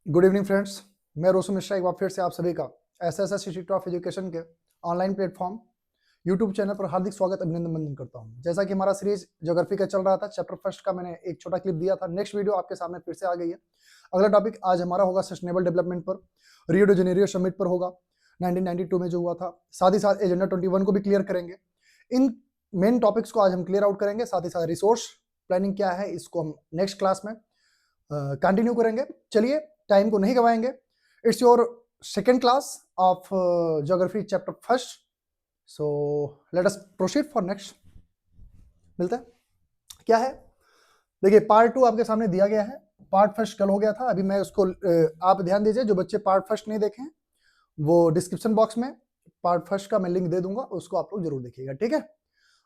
Good evening friends. मैं रोशन मिश्रा एक बार फिर से आप सभी का एसएसएस इंस्टीट्यूट ऑफ एजुकेशन के ऑनलाइन प्लेटफॉर्म यूट्यूब चैनल पर हार्दिक स्वागत अभिनंदन वंदन करता हूं। जैसा कि हमारा सीरीज ज्योग्राफी का चल रहा था, चैप्टर फर्स्ट का मैंने एक छोटा क्लिप दिया था। नेक्स्ट वीडियो आपके सामने फिर से आ गई है। अगला टॉपिक आज हमारा होगा सस्टेनेबल डेवलपमेंट पर, रियो डी जेनेरियो समिट पर होगा 1992 में जो हुआ था। साथ ही साथ एजेंडा 21 को भी क्लियर करेंगे। इन मेन टॉपिक्स को आज हम क्लियर आउट करेंगे। साथ ही साथ रिसोर्स प्लानिंग क्या है इसको हम नेक्स्ट क्लास में कंटिन्यू करेंगे। चलिए, टाइम को नहीं गवाएंगे। It's your second class of geography chapter first, so let us proceed for next. मिलता है क्या है, देखिए पार्ट 2 आपके सामने दिया गया है। पार्ट फर्स्ट कल हो गया था। अभी मैं उसको आप ध्यान दीजिए, जो बच्चे पार्ट फर्स्ट नहीं देखे वो डिस्क्रिप्शन बॉक्स में पार्ट फर्स्ट का मैं लिंक दे दूंगा, उसको आप लोग जरूर देखिएगा, ठीक है।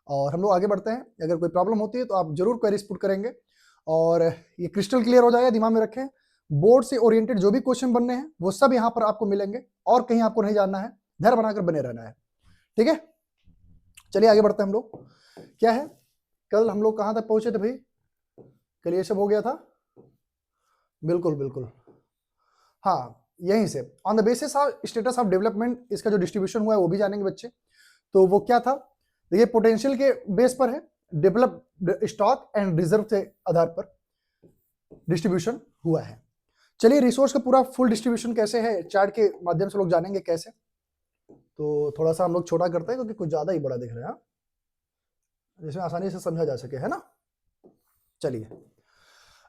और हम लोग आगे बढ़ते हैं। अगर कोई प्रॉब्लम होती है तो आप जरूर क्वेरीज पुट करेंगे और ये क्रिस्टल क्लियर हो जाएगा। दिमाग में रखें, बोर्ड से ओरिएंटेड जो भी क्वेश्चन बनने हैं वो सब यहाँ पर आपको मिलेंगे और कहीं आपको नहीं जानना है। धैर्य बनाकर बने रहना है, ठीक है। चलिए आगे बढ़ते हैं। हम लोग क्या है, कल हम लोग कहाँ तक पहुंचे थे भाई? कल ये सब हो गया था, बिल्कुल बिल्कुल, हाँ यहीं से on the basis of status of development इसका जो डिस्ट्रीब्यूशन हुआ है वो भी जानेंगे बच्चे। तो वो क्या था, देखिए पोटेंशियल के बेस पर है, डेवलप स्टॉक एंड रिजर्व के आधार पर डिस्ट्रीब्यूशन हुआ है। चलिए, रिसोर्स का पूरा फुल डिस्ट्रीब्यूशन कैसे है चार्ट के माध्यम से लोग जानेंगे कैसे। तो थोड़ा सा हम लोग छोटा करते हैं क्योंकि कुछ ज्यादा ही बड़ा दिख रहा है, जिसमें आसानी से समझा जा सके, है ना। चलिए,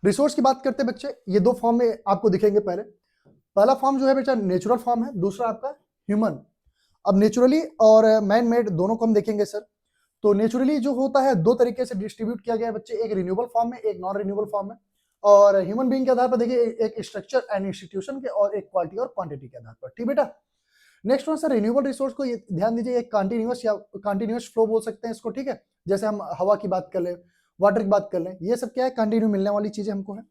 रिसोर्स की बात करते हैं बच्चे। ये दो फॉर्म में आपको दिखेंगे। पहला फॉर्म जो है बेटा नेचुरल फॉर्म है, दूसरा आपका ह्यूमन। अब नेचुरली और मैन मेड दोनों को हम देखेंगे सर। तो नेचुरली जो होता है दो तरीके से डिस्ट्रीब्यूट किया गया है बच्चे, एक रिन्यूएबल फॉर्म में, एक नॉन रिन्यूएबल फॉर्म में। और ह्यूमन बीइंग के आधार पर देखिए, एक स्ट्रक्चर एंड इंस्टीट्यूशन के और एक क्वालिटी और क्वांटिटी के आधार पर, ठीक बेटा। Next one sir, renewable resource को ये ध्यान दीजिए, एक कंटिन्यूअस या कंटिन्यूअस फ्लो बोल सकते हैं इसको, ठीक है। जैसे हम हवा की बात कर लें, वाटर की बात कर लें, ये सब क्या है, कंटिन्यू मिलने वाली चीजें हमको है।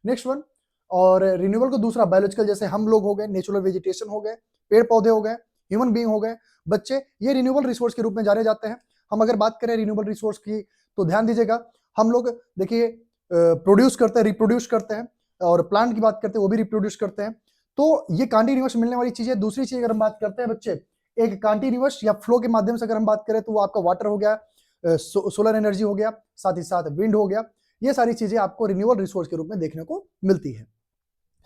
नेक्स्ट वन, और रिन्यूएबल को दूसरा बायोलॉजिकल, जैसे हम लोग हो गए, नेचुरल वेजिटेशन हो गए, पेड़ पौधे हो गए, ह्यूमन बीइंग हो गए बच्चे, ये रिन्यूएबल रिसोर्स के रूप में जाने जाते हैं। हम अगर बात करें रिन्यूएबल रिसोर्स की तो ध्यान दीजिएगा, हम लोग देखिए प्रोड्यूस करते हैं, रिप्रोड्यूस करते हैं, और प्लांट की बात करते हैं वो भी रिप्रोड्यूस करते हैं। तो ये कंटिन्यूअस मिलने वाली चीज है। दूसरी चीज अगर हम बात करते हैं बच्चे, एक कंटिन्यूअस या फ्लो के माध्यम से अगर हम बात करें तो वो आपका वाटर हो गया, सोलर एनर्जी हो गया, साथ ही साथ विंड हो गया। ये सारी चीजें आपको रिन्यूएबल रिसोर्स के रूप में देखने को मिलती है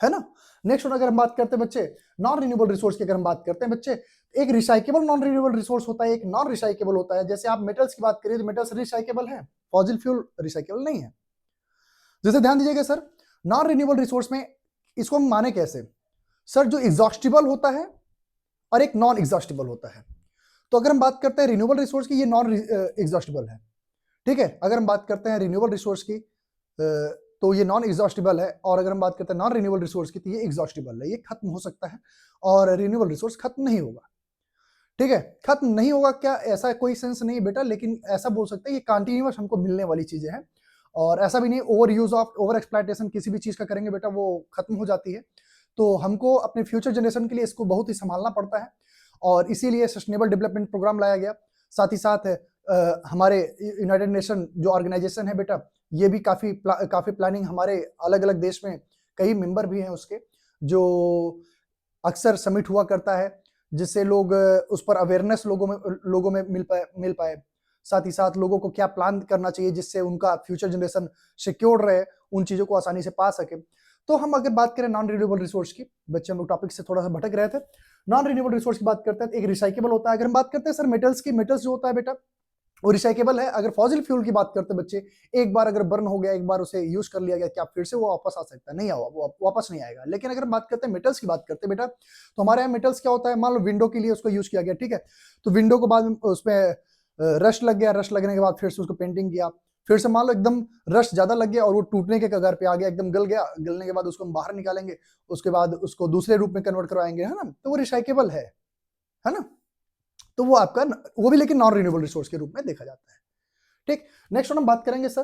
ना। नेक्स्ट अगर हम बात करते हैं बच्चे नॉन रिन्यूएबल रिसोर्स की, अगर हम बात करते हैं बच्चे, एक रिसाइकेबल नॉन रिन्यूएबल रिसोर्स होता है, एक नॉन रिसाइकेबल होता है। जैसे आप मेटल्स की बात करिए तो मेटल्स रिसाइकेबल है, फॉसिल फ्यूल रिसाइकेबल नहीं है। जैसे ध्यान दीजिएगा सर, नॉन रिन्यूएबल रिसोर्स में इसको हम माने कैसे सर, जो एग्जॉस्टिबल होता है और एक नॉन एग्जॉस्टिबल होता है। तो अगर हम बात करते हैं रिन्यूएबल रिसोर्स की, ये नॉन एग्जॉस्टिबल है, ठीक है। अगर हम बात करते हैं रिन्यूएबल रिसोर्स की तो ये नॉन एग्जॉस्टिबल है, और अगर हम बात करते हैं नॉन रिन्यूएबल रिसोर्स की तो ये एग्जॉस्टिबल है, ये खत्म हो सकता है, और रिन्यूएबल रिसोर्स खत्म नहीं होगा, ठीक है। खत्म नहीं होगा क्या, ऐसा कोई सेंस नहीं बेटा, लेकिन ऐसा बोल सकते हैं ये कंटिन्यूअस हमको मिलने वाली चीजें हैं। और ऐसा भी नहीं over use of, over exploitation किसी भी चीज का करेंगे बेटा वो खत्म हो जाती है। तो हमको अपने फ्यूचर जनरेशन के लिए इसको बहुत ही संभालना पड़ता है, और इसीलिए सस्टेनेबल डेवलपमेंट प्रोग्राम लाया गया। साथ ही साथ हमारे यूनाइटेड नेशन जो ऑर्गेनाइजेशन है बेटा, ये भी काफी प्लानिंग, हमारे अलग अलग देश में कई मेंबर भी हैं उसके, जो अक्सर समिट हुआ करता है, जिससे लोग उस पर अवेयरनेस लोगों में मिल पाए। साथ ही साथ लोगों को क्या प्लान करना चाहिए जिससे उनका फ्यूचर जनरेशन सिक्योर रहे, उन चीजों को आसानी से पा सके। तो हम अगर बात करें नॉन रिन्यूएबल रिसोर्स की, बच्चे हम लोग टॉपिक से थोड़ा सा भटक रहे थे। नॉन रिन्यूएबल रिसोर्स की बात करते हैं, एक रिसाइकेबल होता है। अगर हम बात करते हैं सर मेटल्स की, मेटल्स जो होता है बेटा वो रिसाइकेबल है। अगर फॉसिल फ्यूल की बात करते हैं बच्चे, एक बार अगर बर्न हो गया, एक बार उसे यूज कर लिया गया, क्या फिर से वो वापस आ सकता है? नहीं आवा, वो वापस नहीं आएगा। लेकिन अगर हम बात करते हैं मेटल्स की बात करते हैं बेटा, तो हमारे यहाँ मेटल्स क्या होता है, मान लो विंडो के लिए उसको यूज किया गया, ठीक है। तो विंडो को बाद में उसमें रस्ट लग गया, रस्ट लगने के बाद फिर से उसको पेंटिंग किया, फिर से मान लो एकदम रस्ट ज्यादा लग गया और वो टूटने के कगार पे आ गया, एकदम गल गया, गलने के बाद उसको हम बाहर निकालेंगे, उसके बाद उसको दूसरे रूप में कन्वर्ट करवाएंगे, है ना। तो वो रिसाइकेबल है ना। तो वो आपका, वो भी लेकिन नॉन रिन्यूएबल रिसोर्स के रूप में देखा जाता है, ठीक। नेक्स्ट हम बात करेंगे सर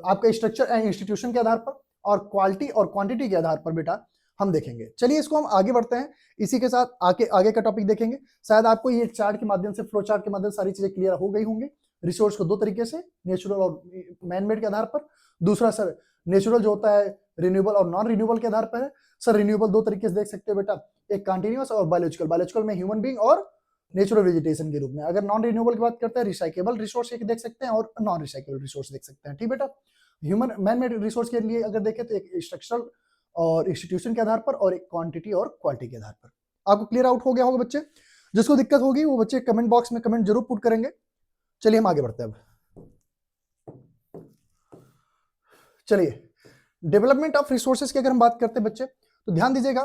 आपका स्ट्रक्चर एंड इंस्टीट्यूशन के आधार पर, और क्वालिटी और क्वांटिटी के आधार पर बेटा हम देखेंगे। चलिए इसको हम आगे बढ़ते हैं, इसी के साथ आगे का टॉपिक देखेंगे। शायद आपको ये चार्ट के माध्यम से, फ्लो चार्ट के माध्यम से सारी चीजें क्लियर हो गई होंगी। रिसोर्स को दो तरीके से, नेचुरल और मैन मेड के आधार पर। दूसरा सर नेचुरल जो होता है रिन्यूएबल और नॉन रिन्यूएबल के आधार पर है। सर रिन्यूएबल दो तरीके से देख सकते हो बेटा, एक कंटिन्यूअस और बायोलॉजिकल। बायोलॉजिकल में ह्यूमन बीइंग और नेचुरल वेजिटेशन के रूप में। अगर नॉन रिन्यूएबल की बात करते हैं, रिसाइकेबल रिसोर्स एक देख सकते हैं और नॉन रिसाइकेबल रिसोर्स देख सकते हैं। ठीक बेटा, ह्यूमन मैन मेड रिसोर्स के लिए अगर देखें तो एक स्ट्रक्चरल और इंस्टीट्यूशन के आधार पर और एक क्वांटिटी और क्वालिटी के आधार पर। आपको क्लियर आउट हो गया होगा बच्चे? जिसको दिक्कत होगी वो बच्चे कमेंट बॉक्स में कमेंट जरूर पुट करेंगे। चलिए हम आगे बढ़ते हैं। अब चलिए डेवलपमेंट ऑफ रिसोर्सेज की अगर हम बात करते हैं बच्चे, तो ध्यान दीजिएगा,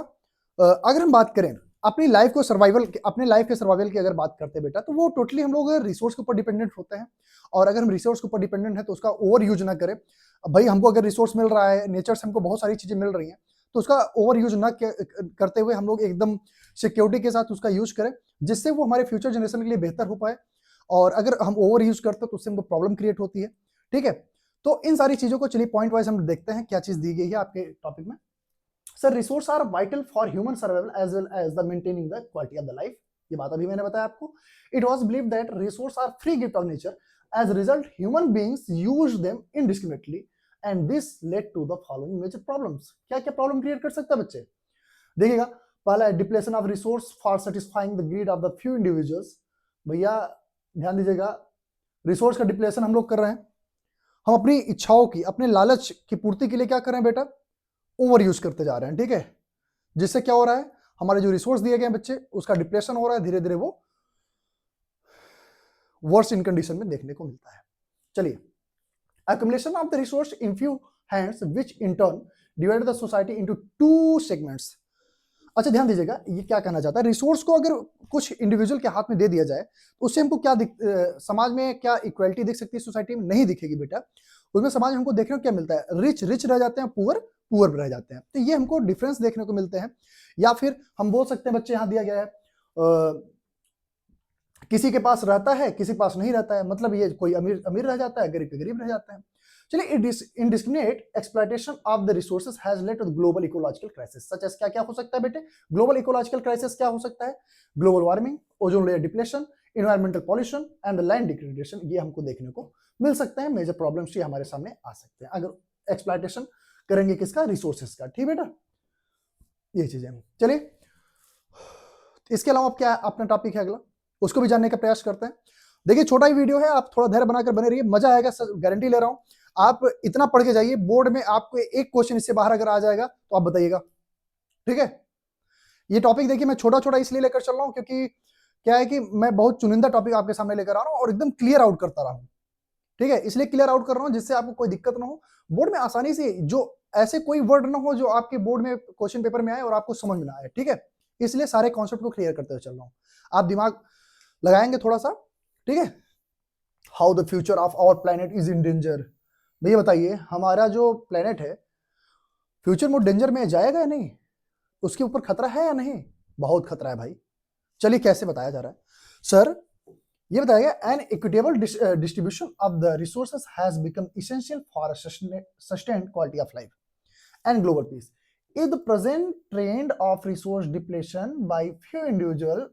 अगर हम बात करें अपनी लाइफ को सर्वाइवल, अपने लाइफ के सर्वाइवल की अगर बात करते हैं बेटा, तो वो टोटली हम लोग रिसोर्स के ऊपर डिपेंडेंट होते हैं। और अगर हम रिसोर्स के ऊपर डिपेंडेंट है तो उसका ओवर यूज ना करें। भाई हमको अगर रिसोर्स मिल रहा है, नेचर से हमको बहुत सारी चीजें मिल रही हैं, तो उसका ओवर यूज ना करते हुए हम लोग एकदम सिक्योरिटी के साथ उसका यूज करें, जिससे वो हमारे फ्यूचर जनरेशन के लिए बेहतर हो पाए। और अगर हम ओवर यूज करते हैं तो उससे हमको प्रॉब्लम क्रिएट होती है। ठीक है, तो इन सारी चीजों को चलिए पॉइंट वाइज हम देखते हैं क्या चीज दी गई है आपके टॉपिक में। Sir resource are vital for human survival as well as the maintaining the quality of the life. ये बात अभी मैंने बताया आपको। It was believed that resource are free gift of nature, as result human beings use them indiscriminately and this led to the following major problems. क्या क्या problem create कर सकता है बच्चे? देखिएगा, पहला depletion of resource for satisfying the greed of the few individuals. भैया ध्यान दीजिएगा, रिसोर्स का डिप्लेशन हम लोग कर रहे हैं, हम अपनी इच्छाओं की, अपने लालच की पूर्ति के लिए क्या कर रहे हैं बेटा? ओवर यूज करते जा रहे हैं। ठीक है, जिससे क्या हो रहा है, हमारे जो रिसोर्स दिए गए बच्चे उसका डिप्रेशन हो रहा है, धीरे धीरे वो वर्स इन कंडीशन में देखने को मिलता है। चलिए, accumulation of the resource in few hands which in turn divide the society into two segments। अच्छा ध्यान दीजिएगा, ये क्या कहना चाहता है, रिसोर्स को अगर कुछ इंडिविजुअल के हाथ में दे दिया जाए तो उससे हमको क्या समाज में क्या इक्वालिटी दिख सकती है? सोसाइटी में नहीं दिखेगी बेटा। उसमें समाज में हमको देखने को क्या मिलता है? रिच रिच रह जाते हैं, पुअर पुअर रह जाते हैं। तो ये हमको डिफरेंस देखने को मिलते हैं। या फिर हम बोल सकते हैं बच्चे, यहाँ दिया गया है किसी के पास रहता है, किसी के पास नहीं रहता है। मतलब ये कोई अमीर अमीर रह जाता है, गरीब के गरीब रह जाते हैं। चलिए, indiscriminate exploitation of the resources has led to the global ecological crisis such as क्या क्या हो सकता है बेटे? ग्लोबल इकोलॉजिकल क्राइसिस क्या हो सकता है? Global warming, ozone layer depletion, environmental pollution and land degradation. ये हमको देखने को मिल सकते हैं। मेजर प्रॉब्लम्स ये हमारे सामने आ सकते हैं अगर एक्सप्लॉयटेशन करेंगे किसका? रिसोर्सेज का। ठीक बेटा, ये चीजें। चलिए, इसके अलावा क्या अपना टॉपिक है अगला, उसको भी जानने का प्रयास करते हैं। देखिए, छोटा ही वीडियो है, आप थोड़ा धैर्य बनाकर बने रहिए, मजा आएगा, गारंटी ले रहा हूं। आप इतना पढ़ के जाइए, बोर्ड में आपको एक क्वेश्चन इससे बाहर अगर आ जाएगा तो आप बताइएगा। ठीक है, ये टॉपिक देखिए मैं छोटा छोटा इसलिए लेकर चल रहा हूं क्योंकि क्या है कि मैं बहुत चुनिंदा टॉपिक आपके सामने लेकर आ रहा हूं और एकदम क्लियर आउट करता रहा हूं। ठीक है, इसलिए क्लियर आउट कर रहा हूं जिससे आपको कोई दिक्कत ना हो, बोर्ड में आसानी से, जो ऐसे कोई वर्ड ना हो जो आपके बोर्ड में क्वेश्चन पेपर में आए और आपको समझ में ना आए। ठीक है, इसलिए सारे कॉन्सेप्ट को क्लियर करते हुए चल रहा हूं, आप दिमाग लगाएंगे थोड़ा सा। ठीक है, how the future of our planet is in danger. भैया बताइए, हमारा जो प्लेनेट है फ्यूचर में डेंजर में जाएगा या नहीं? उसके ऊपर खतरा है या नहीं? बहुत खतरा है भाई। चलिए, कैसे बताया जा रहा है सर? ये बताया गया, an equitable distribution of the resources has become essential for sustained quality of life and global peace. If the present trend of resource depletion by few individual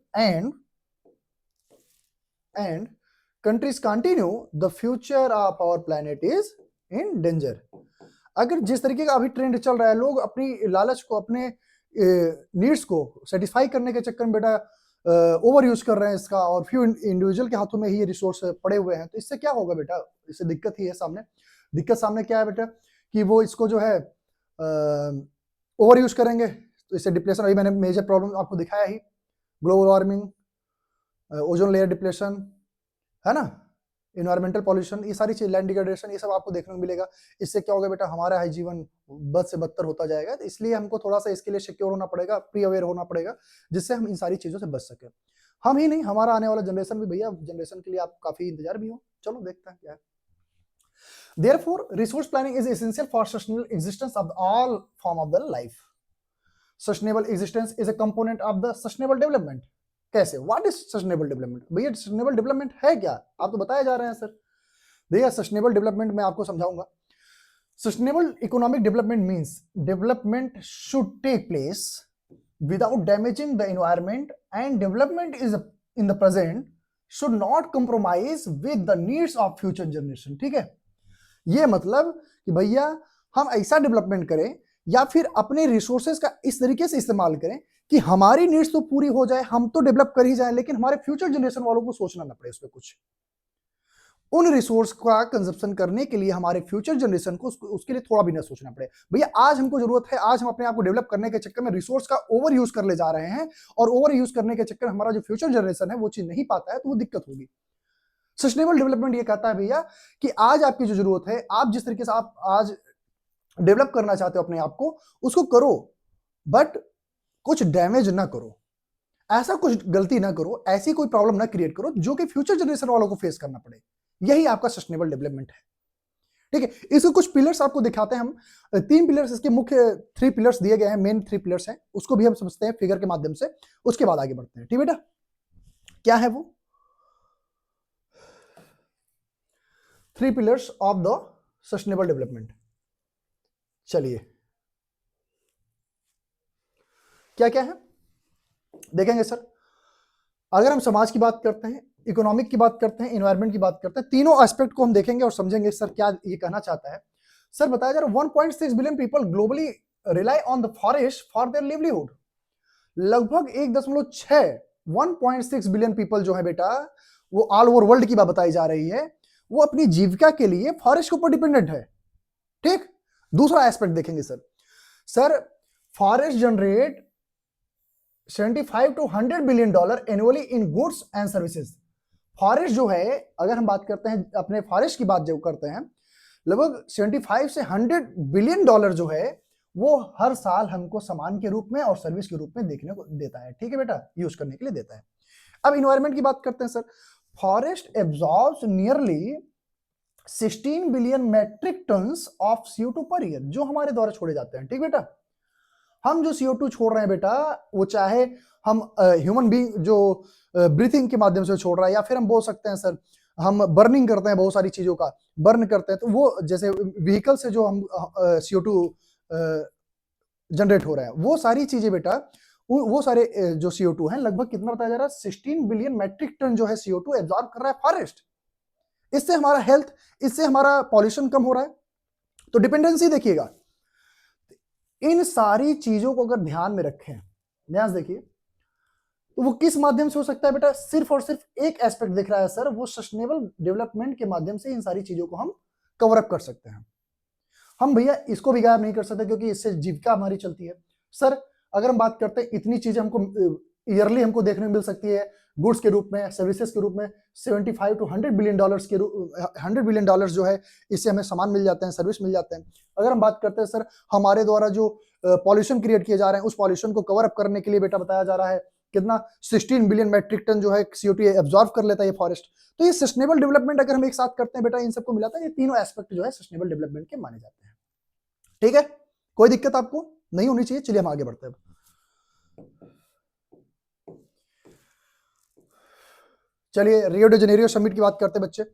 and countries continue, the future of our planet is in danger। अगर जिस तरीके का अभी trend चल रहा है, लोग अपनी लालच को, अपने नीड्स को सेटिस्फाई करने के चक्कर में बेटा ओवर यूज कर रहे हैं इसका, और फ्यू इंडिविजुअल के हाथों में ही ये रिसोर्स पड़े हुए हैं, तो इससे क्या होगा बेटा? इससे दिक्कत ही है सामने। दिक्कत सामने क्या है बेटा? कि वो इसको जो है ओवर यूज करेंगे, तो इससे डिप्लेशन, अभी मैंने मेजर प्रॉब्लम आपको दिखाया ही, global warming, ozone layer depletion, है ना, इन्वायरमेंटल पॉल्यूशन, ये सारी चीज, लैंड डिग्रेडेशन, ये सब आपको देखने को मिलेगा। इससे क्या होगा बेटा? हमारा है जीवन बद से बदतर होता जाएगा। तो इसलिए हमको थोड़ा सा इसके लिए सिक्योर होना पड़ेगा, प्री अवेयर होना पड़ेगा, जिससे हम इन सारी चीजों से बच सके। हम ही नहीं, हमारा आने वाला जनरेशन भी। भैया जनरेशन के लिए आप काफी इंतजार भी हो, चलो देखते हैं क्या है। Therefore, resource planning is essential for sustainable existence of all form of the life। Sustainable existence is a component of the sustainable development। कैसे? What is sustainable development? भैया सस्टेनेबल डेवलपमेंट है क्या? आप तो बताया जा रहे हैं सर। भैया सस्टेनेबल डेवलपमेंट मैं आपको समझाऊंगा। Sustainable economic development means development should take place without damaging the environment and development is in the present should not compromise with the needs of future generation. ठीक है, ये मतलब कि भैया हम ऐसा डेवलपमेंट करें या फिर अपने रिसोर्सेज का इस तरीके से इस्तेमाल करें कि हमारी नीड्स तो पूरी हो जाए, हम तो डेवलप कर ही जाए, लेकिन हमारे फ्यूचर जनरेशन वालों को सोचना ना पड़े उस पर कुछ। उन रिसोर्स का कंजप्शन करने के लिए हमारे फ्यूचर जनरेशन को उसके लिए थोड़ा भी ना सोचना पड़े। भैया आज हमको जरूरत है, आज हम अपने आप को डेवलप करने के चक्कर में रिसोर्स का ओवर यूज कर ले जा रहे हैं, और ओवर यूज करने के चक्कर में हमारा जो फ्यूचर जनरेशन है वो चीज नहीं पाता है, तो वो दिक्कत होगी। सस्टेनेबल डेवलपमेंट ये कहता है भैया कि आज आपकी जो जरूरत है, आप जिस तरीके से आप आज डेवलप करना चाहते हो अपने आप को, उसको करो, बट कुछ डैमेज ना करो, ऐसा कुछ गलती ना करो, ऐसी कोई प्रॉब्लम ना क्रिएट करो जो कि फ्यूचर जनरेशन वालों को फेस करना पड़े। यही आपका सस्टेनेबल डेवलपमेंट है। ठीक है, इसके कुछ पिलर्स आपको दिखाते हैं हम। 3 पिलर्स, इसके मुख्य 3 पिलर्स दिए गए हैं, मेन 3 पिलर्स हैं, उसको भी हम समझते हैं फिगर के माध्यम से, उसके बाद आगे बढ़ते हैं। ठीक बेटा, क्या है वो 3 pillars of the sustainable development? चलिए क्या क्या है देखेंगे सर। अगर हम समाज की बात करते हैं, इकोनॉमिक की बात करते हैं, एनवायरनमेंट की बात करते हैं, तीनों एस्पेक्ट को हम देखेंगे और समझेंगे सर क्या ये कहना चाहता है। सर बताया जा रहा है 1.6 billion people globally rely on the forest for their livelihood. लगभग 1.6 बिलियन पीपल जो है बेटा, वो ऑल ओवर वर्ल्ड की बात बताई जा रही है, वो अपनी जीविका के लिए फॉरेस्ट के ऊपर डिपेंडेंट है। ठीक, दूसरा एस्पेक्ट देखेंगे sir forest generate 75 to 100 billion dollar annually in goods and services. Forest जो है, अगर हम बात करते हैं अपने फॉरेस्ट की बात जो करते हैं, लगभग 75 से 100 बिलियन डॉलर जो है वो हर साल हमको सामान के रूप में और सर्विस के रूप में देखने को देता है। ठीक है बेटा, यूज करने के लिए देता है। अब इन्वायरमेंट की बात करते हैं sir. Forest absorbs nearly 16 billion metric tons of CO2 per year, जो हमारे द्वारा छोड़े जाते हैं। ठीक बेटा, हम जो CO2 छोड़ रहे हैं बेटा, वो चाहे हम ह्यूमन बीइंग जो ब्रीथिंग के माध्यम से छोड़ रहा है, या फिर हम बोल सकते हैं सर हम बर्निंग करते हैं, बहुत सारी चीजों का बर्न करते हैं, तो वो जैसे व्हीकल से जो हम CO2 जनरेट हो रहा है, वो सारी चीजें बेटा, वो सारे जो CO2 हैं, लगभग कितना बताया जा रहा है 16 बिलियन मैट्रिक टन जो है CO2 एब्जॉर्ब कर रहा है फॉरेस्ट। इससे हमारा हेल्थ, इससे हमारा पॉल्यूशन कम हो रहा है। तो डिपेंडेंसी देखिएगा, इन सारी चीजों को अगर ध्यान में रखें, ध्यान से देखिए, तो वो किस माध्यम से हो सकता है बेटा? सिर्फ और सिर्फ एक एस्पेक्ट दिख रहा है सर, वो सस्टेनेबल डेवलपमेंट के माध्यम से इन सारी चीजों को हम कवर अप कर सकते हैं। हम भैया इसको भी गायब नहीं कर सकते, क्योंकि इससे जीविका हमारी चलती है। सर अगर हम बात करते हैं, इतनी चीजें हमको ईयरली हमको देखने में मिल सकती है, गुड्स के रूप में, सर्विसेज के रूप में 75 to 100 बिलियन डॉलर्स के 100 बिलियन डॉलर्स जो है, इससे हमें सामान मिल जाते हैं, सर्विस मिल जाते हैं। अगर हम बात करते हैं सर हमारे द्वारा जो पॉल्यूशन क्रिएट किए जा रहे हैं, उस पॉल्यूशन को कवर अप करने के लिए बेटा बताया जा रहा है कितना 16 बिलियन मैट्रिक टन जो है CO2 एब्जॉर्ब कर लेता है ये फॉरेस्ट। तो ये सस्टेनेबल डेवलपमेंट अगर हम एक साथ करते हैं बेटा, इन सबको मिलाता है, ये तीनों एस्पेक्ट जो है सस्टेनेबल डेवलपमेंट के माने जाते हैं। ठीक है, कोई दिक्कत आपको नहीं होनी चाहिए। चलिए हम आगे बढ़ते हैं। चलिए रियो डी जेनेरियो समिट की बात करते हैं बच्चे।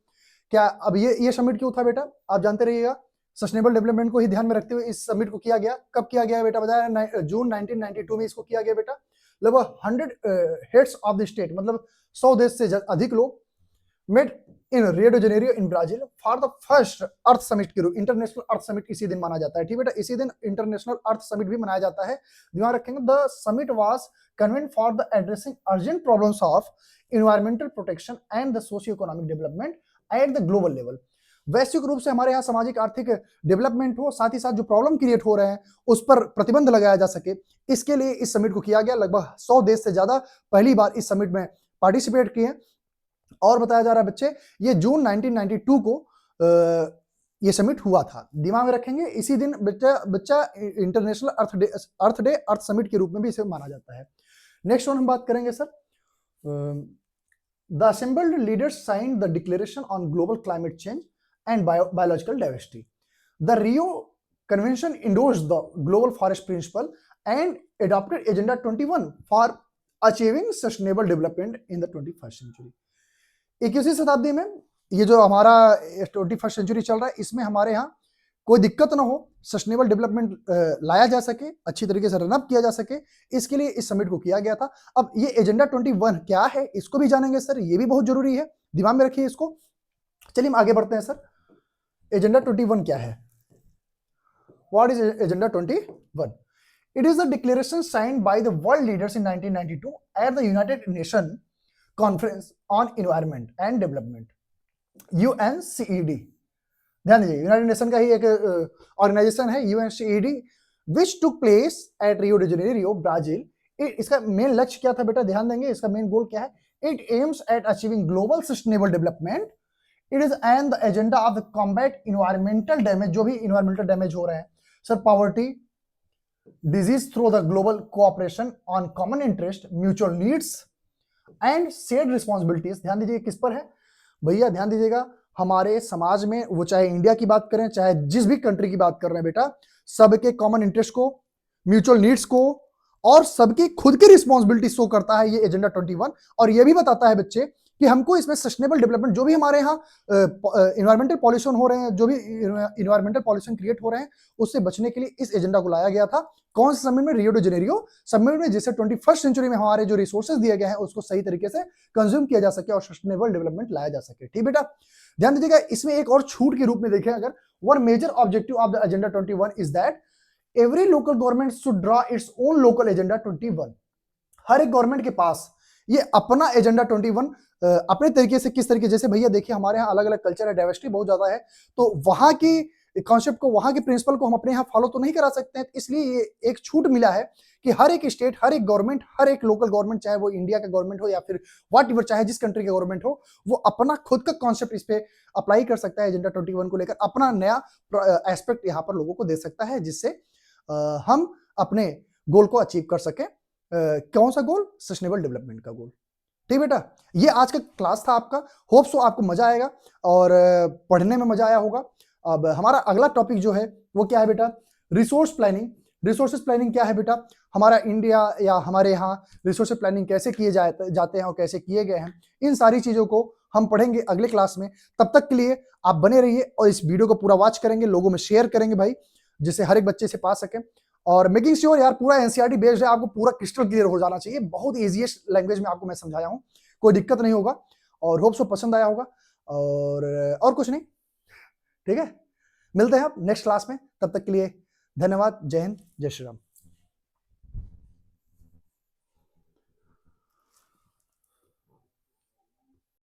क्या अब ये समिट क्यों था बेटा? आप जानते रहिएगा, सस्टेनेबल डेवलपमेंट को ही ध्यान में रखते हुए इस समिट को किया गया। कब किया गया बेटा? बताया जून 1992 में इसको किया गया बेटा। लगभग 100 हेड्स ऑफ द स्टेट, मतलब 100 देश से अधिक लोग met in Rio de Janeiro in Brazil for the first Earth summit के रूप, इंटरनेशनल अर्थ समिट इसी दिन माना जाता है। ठीक बेटा, इसी दिन इंटरनेशनल अर्थ समिट भी मनाया जाता है। ध्यान रखेंगे, the summit was convent for the addressing urgent problems of environmental protection and the socio economic development at the global level. वैश्विक रूप से हमारे यहाँ सामाजिक आर्थिक डेवलपमेंट हो, साथ ही साथ जो प्रॉब्लम क्रिएट हो रहे हैं उस पर प्रतिबंध लगाया जा सके, इसके लिए इस समिट को किया गया। लगभग 100 देश से ज्यादा पहली बार इस समिट में पार्टिसिपेट किए। और बताया जा रहा है बच्चे, ये जून 1992 को ये समिट हुआ था। दिमाग में रखेंगे, इसी दिन बच्चा इंटरनेशनल अर्थ डे, अर्थ समिट के रूप में भी इसे माना जाता है। नेक्स्ट वन हम बात करेंगे sir, the assembled leaders signed the declaration on global climate change and biological diversity. The Rio convention endorsed the global forest principle and adopted agenda 21 for achieving sustainable development in the 21st century. 21वीं शताब्दी में ये जो हमारा 21st century चल रहा है, इसमें हमारे यहाँ कोई दिक्कत ना हो, सस्टेनेबल डेवलपमेंट लाया जा सके, अच्छी तरीके से रन अप किया जा सके, इसके लिए इस समिट को किया गया था। अब ये एजेंडा 21 क्या है, इसको भी जानेंगे सर, ये भी बहुत जरूरी है, दिमाग में रखिए इसको। चलिए हम आगे बढ़ते हैं सर, एजेंडा 21 क्या है? What is Agenda 21? It is a declaration signed by the world leaders in 1992 at the United Nations Conference on Environment and Development, UNCED. ध्यान दीजिए, यूनाइटेड नेशन का ही एक ऑर्गेनाइजेशन है UNCED, which took place at Rio de Janeiro, Brazil. इसका main लक्ष्य क्या था बेटा, ध्यान देंगे, इसका मेन गोल क्या है? It aims at achieving global sustainable development. It is and the agenda of the combat environmental damage, जो भी इन्वायरमेंटल डैमेज हो रहे हैं sir, poverty, disease through the global cooperation on common interest, mutual needs and shared responsibilities. ध्यान दीजिए किस पर है भैया, ध्यान दीजिएगा, हमारे समाज में, वो चाहे इंडिया की बात करें चाहे जिस भी कंट्री की बात कर रहे हैं बेटा, सबके कॉमन इंटरेस्ट को, म्यूचुअल नीड्स को और सबकी खुद की रिस्पॉन्सिबिलिटी शो करता है ये एजेंडा 21। और ये भी बताता है बच्चे कि हमको इसमें सस्टेनेबल डेवलपमेंट, जो भी हमारे यहाँ इन्वायरमेंटल पॉल्यूशन हो रहे हैं, जो भी इन्वायरमेंटल पॉल्यूशन क्रिएट हो रहे हैं, उससे बचने के लिए इस एजेंडा को लाया गया था। कौन से समिट में? रियो डी जेनेरियो समिट में, जिससे 21st सेंचुरी में हमारे जो रिसोर्सेज दिए गए हैं उसको सही तरीके से कंज्यूम किया जा सके और सस्टेनेबल डेवलपमेंट लाया जा सके। ठीक बेटा, ध्यान दीजिएगा, इसमें एक और छूट के रूप में देखें अगर, one major objective of the agenda 21 is that every local government should draw its own local agenda 21। हर एक गवर्नमेंट के पास ये अपना एजेंडा 21 अपने तरीके से, किस तरीके, जैसे भैया देखिए हमारे यहाँ अलग अलग कल्चर है, डाइवर्सिटी बहुत ज्यादा है, तो वहां की कॉन्सेप्ट को, वहां के प्रिंसिपल को हम अपने यहाँ फॉलो तो नहीं करा सकते हैं, इसलिए ये एक छूट मिला है कि हर एक स्टेट, हर एक गवर्नमेंट, हर एक लोकल गवर्नमेंट, चाहे वो इंडिया का गवर्नमेंट हो या फिर व्हाट एवर, चाहे जिस कंट्री का गवर्नमेंट हो, वो अपना खुद का कॉन्सेप्ट इस पे अप्लाई कर सकता है, एजेंडा 21 को लेकर अपना नया एस्पेक्ट यहाँ पर लोगों को दे सकता है, जिससे हम अपने गोल को अचीव कर सके। कौन सा गोल? सस्टेनेबल डेवलपमेंट का गोल। ठीक बेटा, ये आज का क्लास था आपका, होप सो आपको मजा आएगा और पढ़ने में मजा आया होगा। अब हमारा अगला टॉपिक जो है वो क्या है बेटा? Resource planning. रिसोर्सेज प्लानिंग क्या है बेटा? हमारा इंडिया या हमारे यहाँ रिसोर्स प्लानिंग कैसे किए जाते हैं और कैसे किए गए हैं, इन सारी चीजों को हम पढ़ेंगे अगले क्लास में। तब तक के लिए आप बने रहिए और इस वीडियो को पूरा वॉच करेंगे, लोगों में शेयर करेंगे भाई, जिससे हर एक बच्चे से पा सके। और मेकिंग श्योर यार पूरा एनसीईआरटी बेस्ड है, आपको पूरा क्रिस्टल क्लियर हो जाना चाहिए। बहुत इजीएस्ट लैंग्वेज में आपको मैं समझाया हूँ, कोई दिक्कत नहीं होगा और होप सो पसंद आया होगा। और कुछ नहीं, ठीक है, मिलते हैं आप नेक्स्ट क्लास में, तब तक के लिए धन्यवाद। जय हिंद, जय श्री राम।